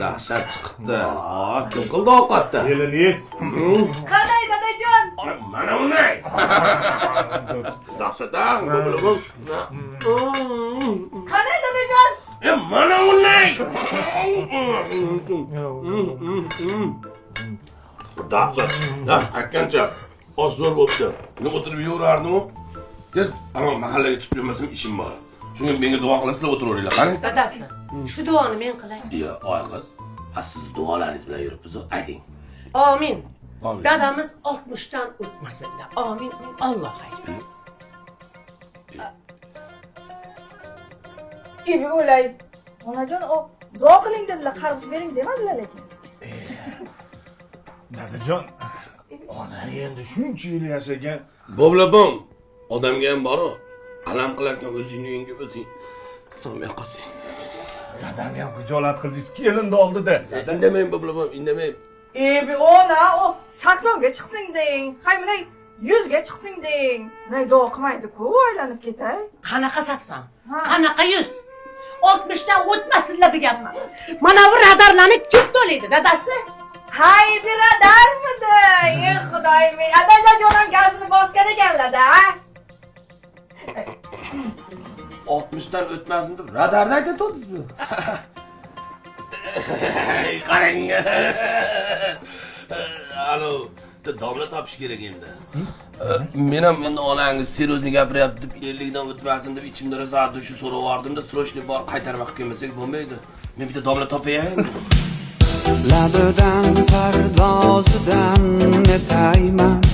dahshat chiqibdi. Kim qildi ovqatda? Keliniz. Qanday dadajon? Mana unday. Dahshatdan bo'lib. Qanday dadajon? Mana unday. Dahshat. Akkancha oz-zo'r bo'libdi. Men o'tirib yurardim-ku. Tez ana mahallaga chiqib yurmasam ishim bor. Shunga menga duo qilasizlar, o'tiraveringlar, qani? Dadasi, shu duoni men qilay. Yo, oy qiz. Siz duolaringiz bilan yuribsiz, ayting. Amin. Dadamiz 60 dan o'tmasinlar. Amin. Alloh xayr. Ebi o'lay. Onajon, o duo qiling dedilar, qarz bering demadilar lekin. Dadajon, ona endi shuncha yil yashagan. Bo'blabom. Odamga ham bor-ku. Alam qilarkan o'zingni uyingga o'zing sig'may qolsang. Dadam ham xijolat qildingiz kelinni oldida. Indamang bo'blabom, indamang. Ebi ona, o 80ga chiqsing deng. Hay bunday 100ga chiqsing deng. Bunday duo qilmaydi-ku, aylanib ketay. Qanaqa 80? Qanaqa 100? 60 dan o'tmasinlar deganman. Mana bu radarlarni kim to'laydi, dadasi? Hay biradarmidi? Ey xudoyim, adadajon ham gazini bosgan ekanlar-da. 60 dan o'tmasin deb radarda aytadingizmi? Qarang. Alo, domla topish kerak endi. Men ham endi onangiz seryozni gapiryapti deb 50 dan o'tmasin deb ichimda rosa shu so'ravardim-da, srochni bor qaytarmoq kelmasak bo'lmaydi. Men bitta domla topay. Labidan pardozidan netayman